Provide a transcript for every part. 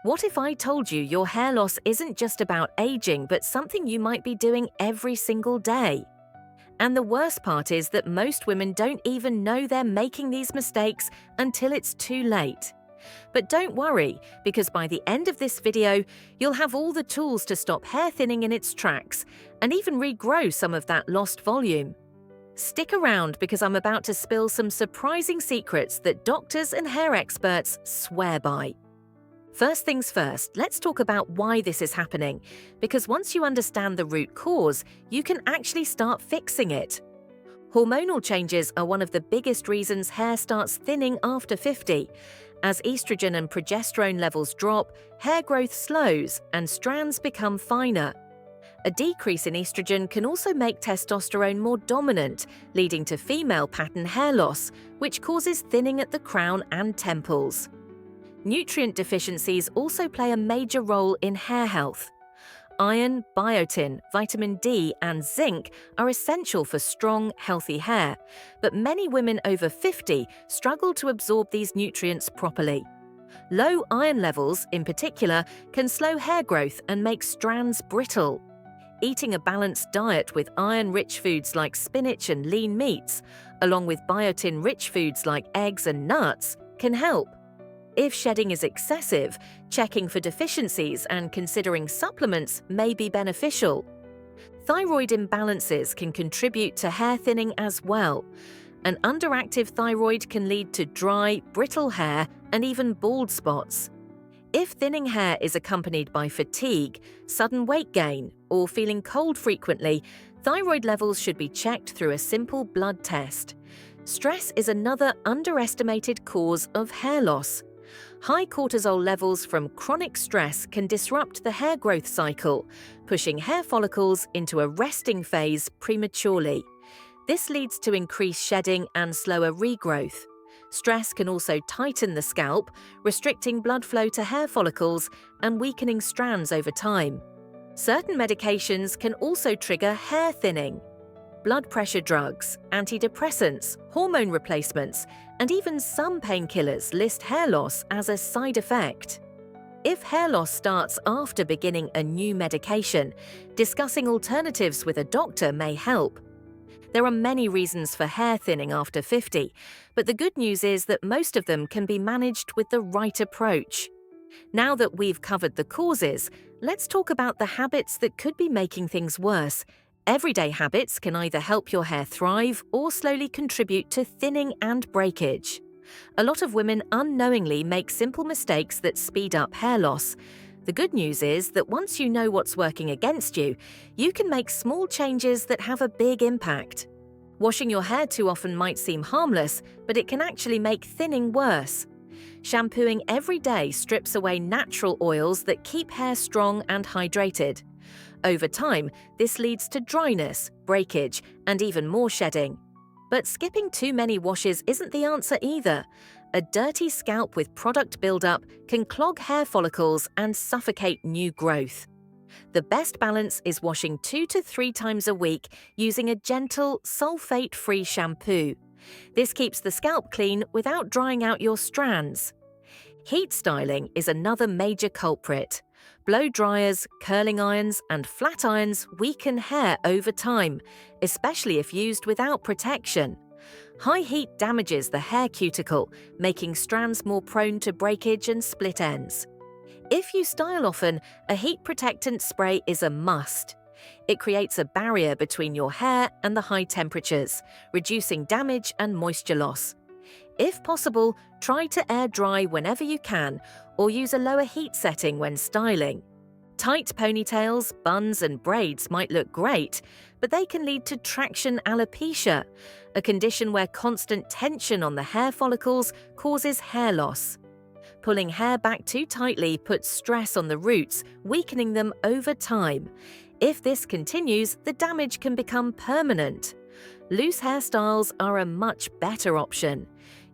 What if I told you your hair loss isn't just about aging, but something you might be doing every single day? And the worst part is that most women don't even know they're making these mistakes until it's too late. But don't worry, because by the end of this video, you'll have all the tools to stop hair thinning in its tracks and even regrow some of that lost volume. Stick around because I'm about to spill some surprising secrets that doctors and hair experts swear by. First things first, let's talk about why this is happening, because once you understand the root cause, you can actually start fixing it. Hormonal changes are one of the biggest reasons hair starts thinning after 50. As estrogen and progesterone levels drop, hair growth slows and strands become finer. A decrease in estrogen can also make testosterone more dominant, leading to female pattern hair loss, which causes thinning at the crown and temples. Nutrient deficiencies also play a major role in hair health. Iron, biotin, vitamin D, and zinc are essential for strong, healthy hair, but many women over 50 struggle to absorb these nutrients properly. Low iron levels, in particular, can slow hair growth and make strands brittle. Eating a balanced diet with iron-rich foods like spinach and lean meats, along with biotin-rich foods like eggs and nuts, can help. If shedding is excessive, checking for deficiencies and considering supplements may be beneficial. Thyroid imbalances can contribute to hair thinning as well. An underactive thyroid can lead to dry, brittle hair and even bald spots. If thinning hair is accompanied by fatigue, sudden weight gain, or feeling cold frequently, thyroid levels should be checked through a simple blood test. Stress is another underestimated cause of hair loss. High cortisol levels from chronic stress can disrupt the hair growth cycle, pushing hair follicles into a resting phase prematurely. This leads to increased shedding and slower regrowth. Stress can also tighten the scalp, restricting blood flow to hair follicles and weakening strands over time. Certain medications can also trigger hair thinning. Blood pressure drugs, antidepressants, hormone replacements, and even some painkillers list hair loss as a side effect. If hair loss starts after beginning a new medication, discussing alternatives with a doctor may help. There are many reasons for hair thinning after 50, but the good news is that most of them can be managed with the right approach. Now that we've covered the causes, let's talk about the habits that could be making things worse. Everyday habits can either help your hair thrive or slowly contribute to thinning and breakage. A lot of women unknowingly make simple mistakes that speed up hair loss. The good news is that once you know what's working against you, you can make small changes that have a big impact. Washing your hair too often might seem harmless, but it can actually make thinning worse. Shampooing every day strips away natural oils that keep hair strong and hydrated. Over time, this leads to dryness, breakage, and even more shedding. But skipping too many washes isn't the answer either. A dirty scalp with product buildup can clog hair follicles and suffocate new growth. The best balance is washing 2 to 3 times a week using a gentle, sulfate-free shampoo. This keeps the scalp clean without drying out your strands. Heat styling is another major culprit. Blow dryers, curling irons, and flat irons weaken hair over time, especially if used without protection. High heat damages the hair cuticle, making strands more prone to breakage and split ends. If you style often, a heat protectant spray is a must. It creates a barrier between your hair and the high temperatures, reducing damage and moisture loss. If possible, try to air dry whenever you can or use a lower heat setting when styling. Tight ponytails, buns, and braids might look great, but they can lead to traction alopecia, a condition where constant tension on the hair follicles causes hair loss. Pulling hair back too tightly puts stress on the roots, weakening them over time. If this continues, the damage can become permanent. Loose hairstyles are a much better option.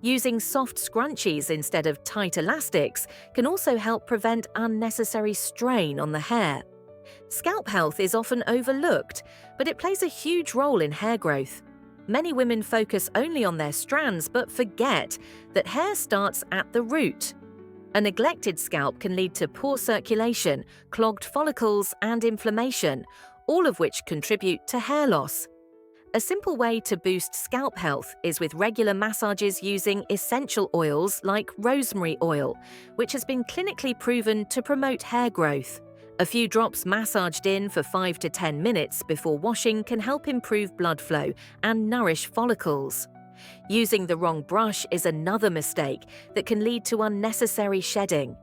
Using soft scrunchies instead of tight elastics can also help prevent unnecessary strain on the hair. Scalp health is often overlooked, but it plays a huge role in hair growth. Many women focus only on their strands but forget that hair starts at the root. A neglected scalp can lead to poor circulation, clogged follicles, and inflammation, all of which contribute to hair loss. A simple way to boost scalp health is with regular massages using essential oils like rosemary oil, which has been clinically proven to promote hair growth. A few drops massaged in for 5 to 10 minutes before washing can help improve blood flow and nourish follicles. Using the wrong brush is another mistake that can lead to unnecessary shedding.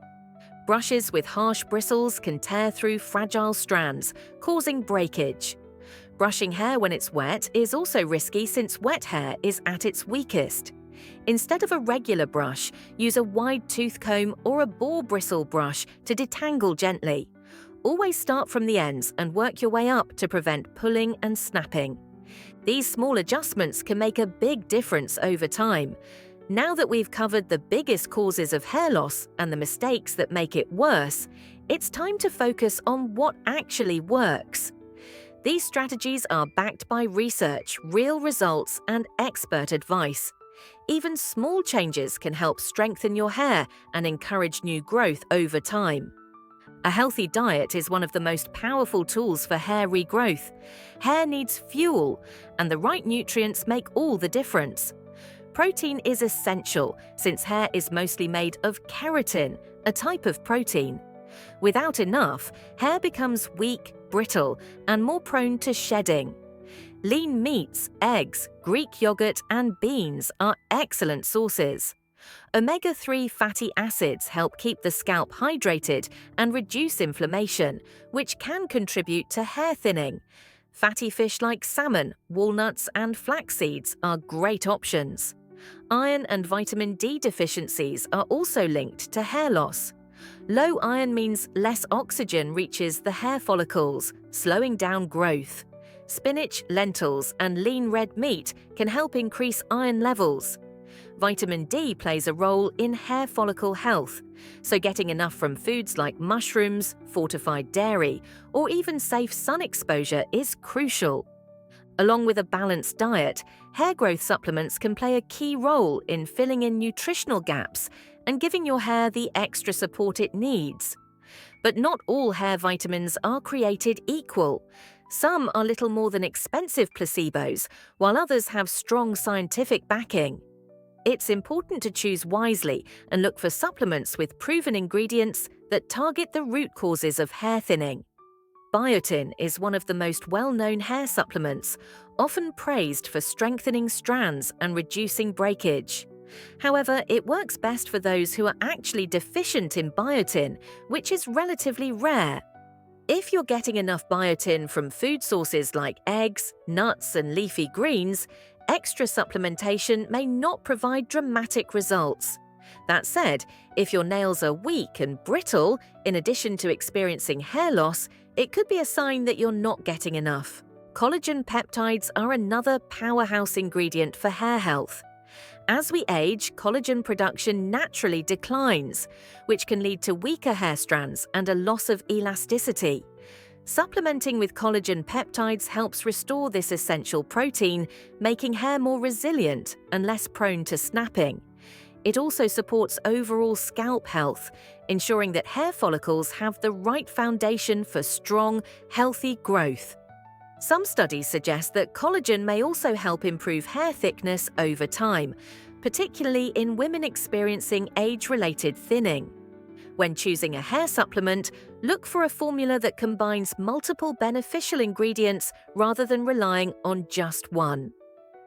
Brushes with harsh bristles can tear through fragile strands, causing breakage. Brushing hair when it's wet is also risky since wet hair is at its weakest. Instead of a regular brush, use a wide tooth comb or a boar bristle brush to detangle gently. Always start from the ends and work your way up to prevent pulling and snapping. These small adjustments can make a big difference over time. Now that we've covered the biggest causes of hair loss and the mistakes that make it worse, it's time to focus on what actually works. These strategies are backed by research, real results, and expert advice. Even small changes can help strengthen your hair and encourage new growth over time. A healthy diet is one of the most powerful tools for hair regrowth. Hair needs fuel, and the right nutrients make all the difference. Protein is essential since hair is mostly made of keratin, a type of protein. Without enough, hair becomes weak, brittle, and more prone to shedding. Lean meats, eggs, Greek yogurt, and beans are excellent sources. Omega-3 fatty acids help keep the scalp hydrated and reduce inflammation, which can contribute to hair thinning. Fatty fish like salmon, walnuts, and flax seeds are great options. Iron and vitamin D deficiencies are also linked to hair loss. Low iron means less oxygen reaches the hair follicles, slowing down growth. Spinach, lentils, and lean red meat can help increase iron levels. Vitamin D plays a role in hair follicle health, so getting enough from foods like mushrooms, fortified dairy, or even safe sun exposure is crucial. Along with a balanced diet, hair growth supplements can play a key role in filling in nutritional gaps and giving your hair the extra support it needs. But not all hair vitamins are created equal. Some are little more than expensive placebos, while others have strong scientific backing. It's important to choose wisely and look for supplements with proven ingredients that target the root causes of hair thinning. Biotin is one of the most well-known hair supplements, often praised for strengthening strands and reducing breakage. However, it works best for those who are actually deficient in biotin, which is relatively rare. If you're getting enough biotin from food sources like eggs, nuts, and leafy greens, extra supplementation may not provide dramatic results. That said, if your nails are weak and brittle, in addition to experiencing hair loss, it could be a sign that you're not getting enough. Collagen peptides are another powerhouse ingredient for hair health. As we age, collagen production naturally declines, which can lead to weaker hair strands and a loss of elasticity. Supplementing with collagen peptides helps restore this essential protein, making hair more resilient and less prone to snapping. It also supports overall scalp health, ensuring that hair follicles have the right foundation for strong, healthy growth. Some studies suggest that collagen may also help improve hair thickness over time, particularly in women experiencing age-related thinning. When choosing a hair supplement, look for a formula that combines multiple beneficial ingredients rather than relying on just one.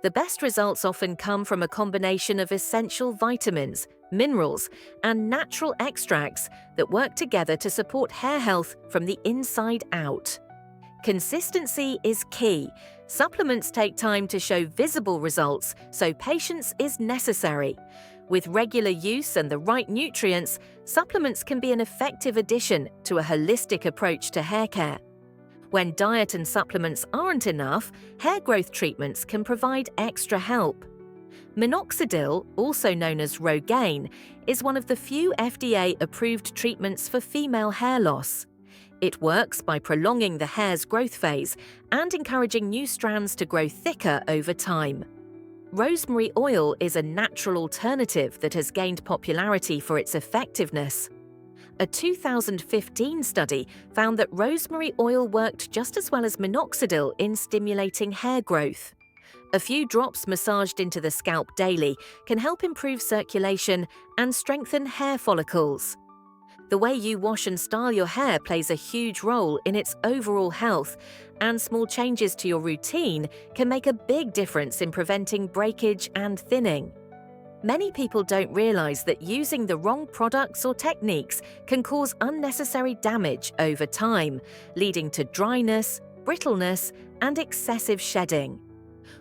The best results often come from a combination of essential vitamins, minerals, and natural extracts that work together to support hair health from the inside out. Consistency is key. Supplements take time to show visible results, so patience is necessary. With regular use and the right nutrients, supplements can be an effective addition to a holistic approach to hair care. When diet and supplements aren't enough, hair growth treatments can provide extra help. Minoxidil, also known as Rogaine, is one of the few FDA-approved treatments for female hair loss. It works by prolonging the hair's growth phase and encouraging new strands to grow thicker over time. Rosemary oil is a natural alternative that has gained popularity for its effectiveness. A 2015 study found that rosemary oil worked just as well as minoxidil in stimulating hair growth. A few drops massaged into the scalp daily can help improve circulation and strengthen hair follicles. The way you wash and style your hair plays a huge role in its overall health, and small changes to your routine can make a big difference in preventing breakage and thinning. Many people don't realize that using the wrong products or techniques can cause unnecessary damage over time, leading to dryness, brittleness, and excessive shedding.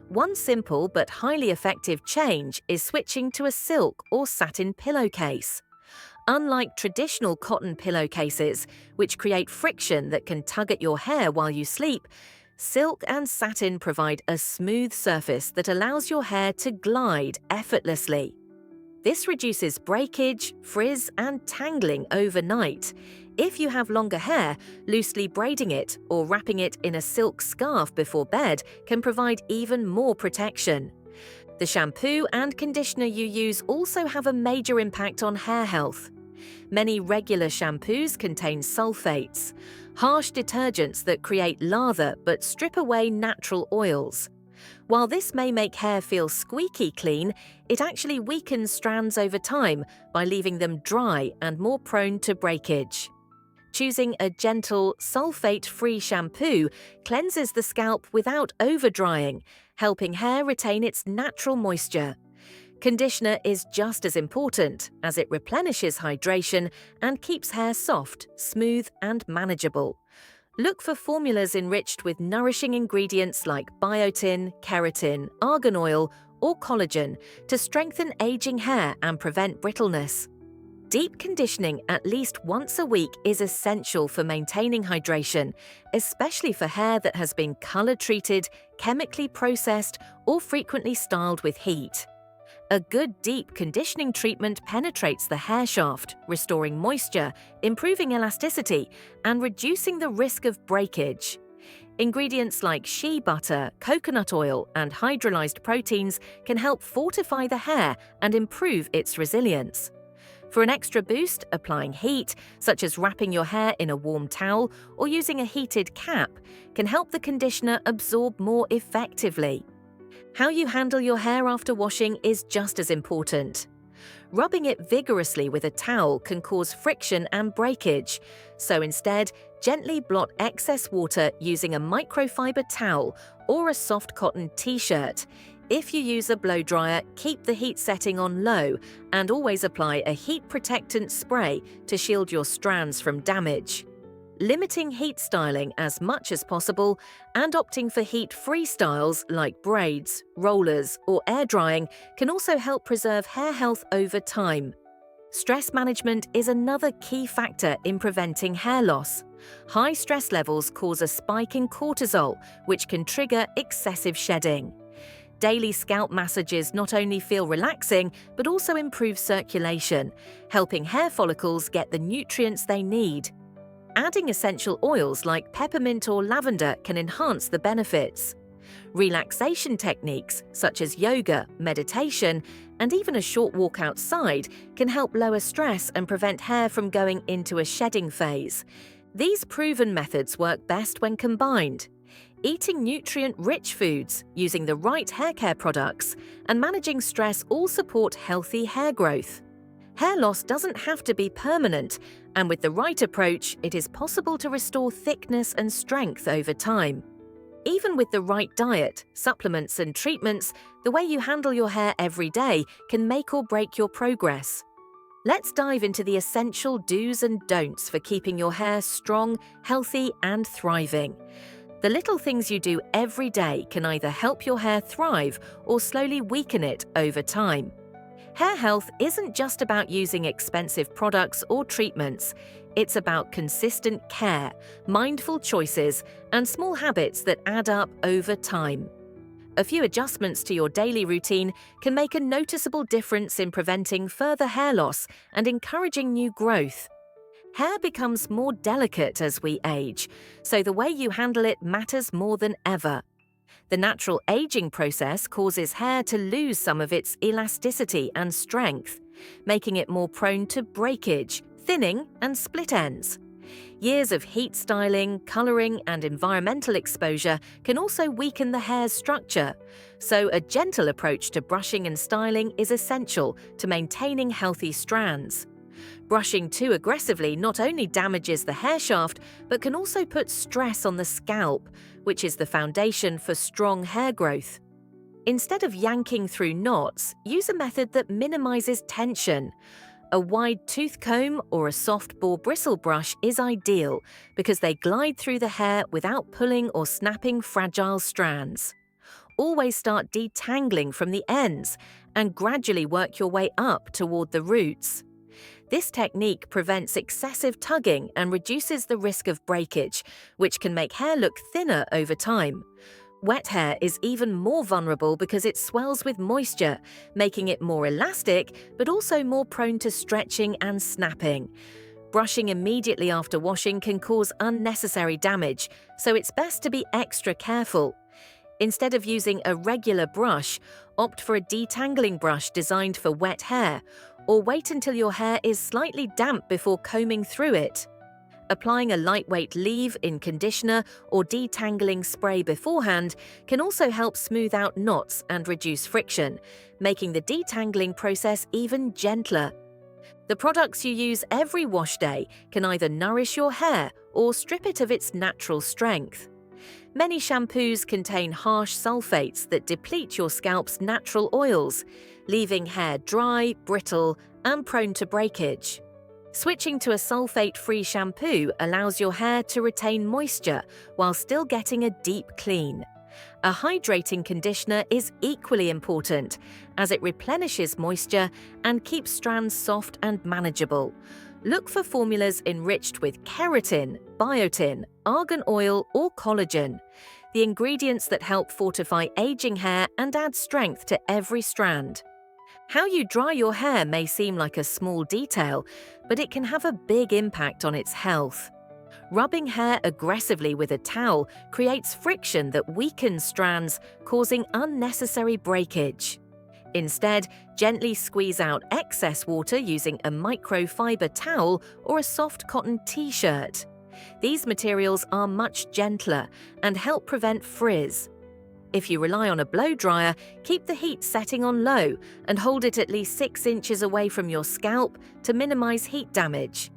One simple but highly effective change is switching to a silk or satin pillowcase. Unlike traditional cotton pillowcases, which create friction that can tug at your hair while you sleep, silk and satin provide a smooth surface that allows your hair to glide effortlessly. This reduces breakage, frizz, and tangling overnight. If you have longer hair, loosely braiding it or wrapping it in a silk scarf before bed can provide even more protection. The shampoo and conditioner you use also have a major impact on hair health. Many regular shampoos contain sulfates, harsh detergents that create lather but strip away natural oils. While this may make hair feel squeaky clean, it actually weakens strands over time by leaving them dry and more prone to breakage. Choosing a gentle, sulfate-free shampoo cleanses the scalp without over-drying, helping hair retain its natural moisture. Conditioner is just as important, as it replenishes hydration and keeps hair soft, smooth, and manageable. Look for formulas enriched with nourishing ingredients like biotin, keratin, argan oil, or collagen to strengthen aging hair and prevent brittleness. Deep conditioning at least once a week is essential for maintaining hydration, especially for hair that has been color-treated, chemically processed, or frequently styled with heat. A good deep conditioning treatment penetrates the hair shaft, restoring moisture, improving elasticity, and reducing the risk of breakage. Ingredients like shea butter, coconut oil, and hydrolyzed proteins can help fortify the hair and improve its resilience. For an extra boost, applying heat, such as wrapping your hair in a warm towel or using a heated cap, can help the conditioner absorb more effectively. How you handle your hair after washing is just as important. Rubbing it vigorously with a towel can cause friction and breakage, so instead, gently blot excess water using a microfiber towel or a soft cotton t-shirt. If you use a blow dryer, keep the heat setting on low and always apply a heat protectant spray to shield your strands from damage. Limiting heat styling as much as possible and opting for heat-free styles like braids, rollers, or air drying can also help preserve hair health over time. Stress management is another key factor in preventing hair loss. High stress levels cause a spike in cortisol, which can trigger excessive shedding. Daily scalp massages not only feel relaxing, but also improve circulation, helping hair follicles get the nutrients they need. Adding essential oils like peppermint or lavender can enhance the benefits. Relaxation techniques such as yoga, meditation, and even a short walk outside can help lower stress and prevent hair from going into a shedding phase. These proven methods work best when combined. Eating nutrient-rich foods, using the right hair care products, and managing stress all support healthy hair growth. Hair loss doesn't have to be permanent, and with the right approach, it is possible to restore thickness and strength over time. Even with the right diet, supplements, and treatments, the way you handle your hair every day can make or break your progress. Let's dive into the essential do's and don'ts for keeping your hair strong, healthy, and thriving. The little things you do every day can either help your hair thrive or slowly weaken it over time. Hair health isn't just about using expensive products or treatments. It's about consistent care, mindful choices, and small habits that add up over time. A few adjustments to your daily routine can make a noticeable difference in preventing further hair loss and encouraging new growth. Hair becomes more delicate as we age, so the way you handle it matters more than ever. The natural aging process causes hair to lose some of its elasticity and strength, making it more prone to breakage, thinning, and split ends. Years of heat styling, coloring, and environmental exposure can also weaken the hair's structure, so a gentle approach to brushing and styling is essential to maintaining healthy strands. Brushing too aggressively not only damages the hair shaft, but can also put stress on the scalp, which is the foundation for strong hair growth. Instead of yanking through knots, use a method that minimizes tension. A wide tooth comb or a soft bore bristle brush is ideal because they glide through the hair without pulling or snapping fragile strands. Always start detangling from the ends and gradually work your way up toward the roots. This technique prevents excessive tugging and reduces the risk of breakage, which can make hair look thinner over time. Wet hair is even more vulnerable because it swells with moisture, making it more elastic but also more prone to stretching and snapping. Brushing immediately after washing can cause unnecessary damage, so it's best to be extra careful. Instead of using a regular brush, opt for a detangling brush designed for wet hair, or wait until your hair is slightly damp before combing through it. Applying a lightweight leave-in conditioner or detangling spray beforehand can also help smooth out knots and reduce friction, making the detangling process even gentler. The products you use every wash day can either nourish your hair or strip it of its natural strength. Many shampoos contain harsh sulfates that deplete your scalp's natural oils, leaving hair dry, brittle, and prone to breakage. Switching to a sulfate-free shampoo allows your hair to retain moisture while still getting a deep clean. A hydrating conditioner is equally important, as it replenishes moisture and keeps strands soft and manageable. Look for formulas enriched with keratin, biotin, argan oil, or collagen, the ingredients that help fortify aging hair and add strength to every strand. How you dry your hair may seem like a small detail, but it can have a big impact on its health. Rubbing hair aggressively with a towel creates friction that weakens strands, causing unnecessary breakage. Instead, gently squeeze out excess water using a microfiber towel or a soft cotton t-shirt. These materials are much gentler and help prevent frizz. If you rely on a blow dryer, keep the heat setting on low and hold it at least 6 inches away from your scalp to minimize heat damage.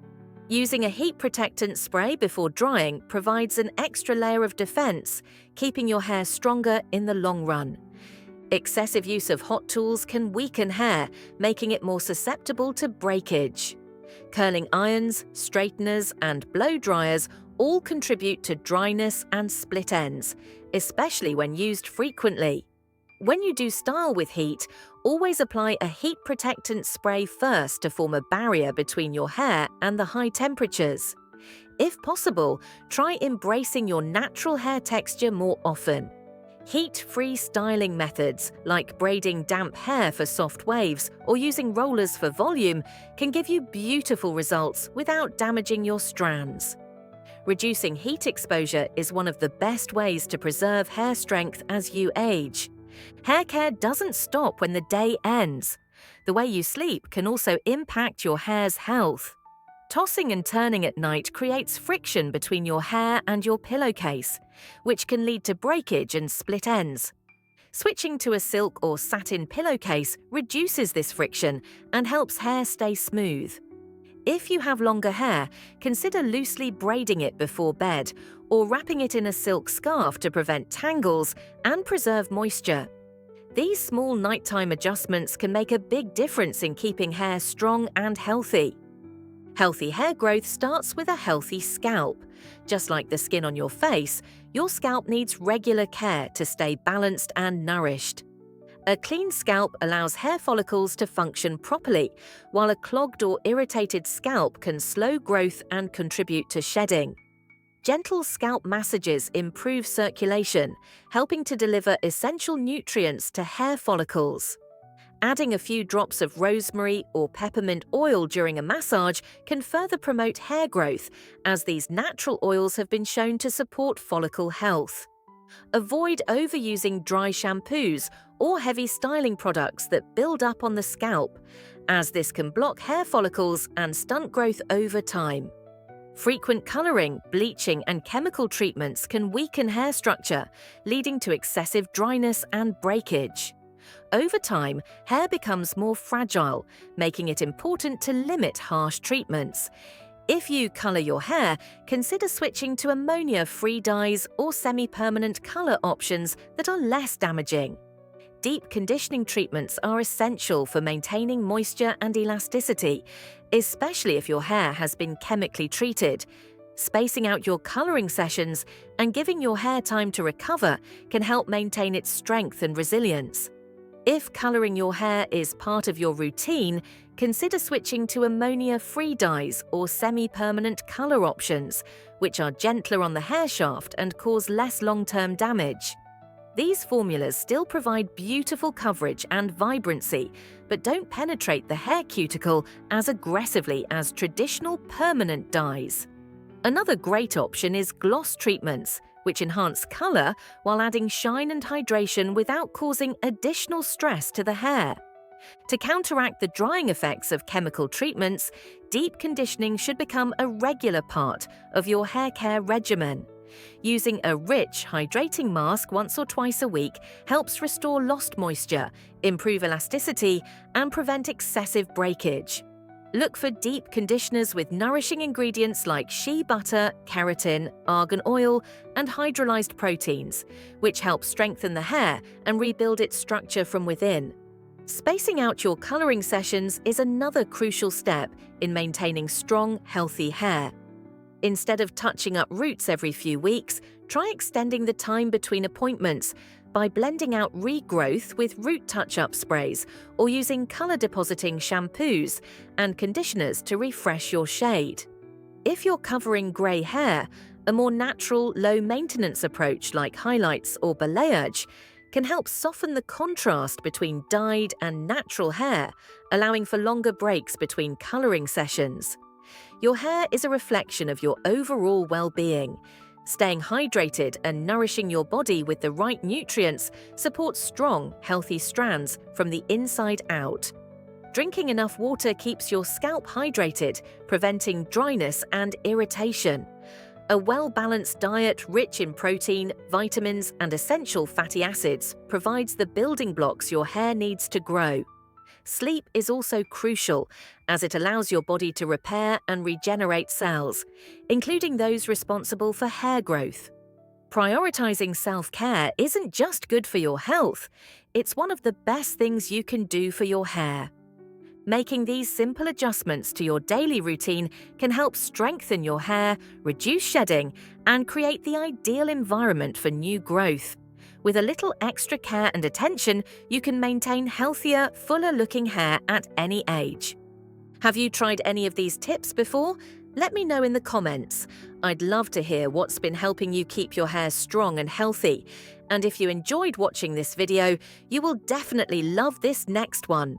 Using a heat protectant spray before drying provides an extra layer of defense, keeping your hair stronger in the long run. Excessive use of hot tools can weaken hair, making it more susceptible to breakage. Curling irons, straighteners, and blow dryers all contribute to dryness and split ends, especially when used frequently. When you do style with heat, always apply a heat protectant spray first to form a barrier between your hair and the high temperatures. If possible, try embracing your natural hair texture more often. Heat-free styling methods, like braiding damp hair for soft waves or using rollers for volume, can give you beautiful results without damaging your strands. Reducing heat exposure is one of the best ways to preserve hair strength as you age. Hair care doesn't stop when the day ends. The way you sleep can also impact your hair's health. Tossing and turning at night creates friction between your hair and your pillowcase, which can lead to breakage and split ends. Switching to a silk or satin pillowcase reduces this friction and helps hair stay smooth. If you have longer hair, consider loosely braiding it before bed or wrapping it in a silk scarf to prevent tangles and preserve moisture. These small nighttime adjustments can make a big difference in keeping hair strong and healthy. Healthy hair growth starts with a healthy scalp. Just like the skin on your face, your scalp needs regular care to stay balanced and nourished. A clean scalp allows hair follicles to function properly, while a clogged or irritated scalp can slow growth and contribute to shedding. Gentle scalp massages improve circulation, helping to deliver essential nutrients to hair follicles. Adding a few drops of rosemary or peppermint oil during a massage can further promote hair growth, as these natural oils have been shown to support follicle health. Avoid overusing dry shampoos or heavy styling products that build up on the scalp, as this can block hair follicles and stunt growth over time. Frequent coloring, bleaching, and chemical treatments can weaken hair structure, leading to excessive dryness and breakage. Over time, hair becomes more fragile, making it important to limit harsh treatments. If you color your hair, consider switching to ammonia-free dyes or semi-permanent color options that are less damaging. Deep conditioning treatments are essential for maintaining moisture and elasticity, especially if your hair has been chemically treated. Spacing out your coloring sessions and giving your hair time to recover can help maintain its strength and resilience. If coloring your hair is part of your routine, consider switching to ammonia-free dyes or semi-permanent color options, which are gentler on the hair shaft and cause less long-term damage. These formulas still provide beautiful coverage and vibrancy, but don't penetrate the hair cuticle as aggressively as traditional permanent dyes. Another great option is gloss treatments, which enhance color while adding shine and hydration without causing additional stress to the hair. To counteract the drying effects of chemical treatments, deep conditioning should become a regular part of your hair care regimen. Using a rich, hydrating mask once or twice a week helps restore lost moisture, improve elasticity, and prevent excessive breakage. Look for deep conditioners with nourishing ingredients like shea butter, keratin, argan oil, and hydrolyzed proteins, which help strengthen the hair and rebuild its structure from within. Spacing out your coloring sessions is another crucial step in maintaining strong, healthy hair. Instead of touching up roots every few weeks, try extending the time between appointments by blending out regrowth with root touch-up sprays or using color-depositing shampoos and conditioners to refresh your shade. If you're covering grey hair, a more natural, low-maintenance approach like highlights or balayage can help soften the contrast between dyed and natural hair, allowing for longer breaks between coloring sessions. Your hair is a reflection of your overall well-being. Staying hydrated and nourishing your body with the right nutrients supports strong, healthy strands from the inside out. Drinking enough water keeps your scalp hydrated, preventing dryness and irritation. A well-balanced diet rich in protein, vitamins, and essential fatty acids provides the building blocks your hair needs to grow. Sleep is also crucial, as it allows your body to repair and regenerate cells, including those responsible for hair growth. Prioritizing self-care isn't just good for your health, it's one of the best things you can do for your hair. Making these simple adjustments to your daily routine can help strengthen your hair, reduce shedding, and create the ideal environment for new growth. With a little extra care and attention, you can maintain healthier, fuller-looking hair at any age. Have you tried any of these tips before? Let me know in the comments. I'd love to hear what's been helping you keep your hair strong and healthy. And if you enjoyed watching this video, you will definitely love this next one.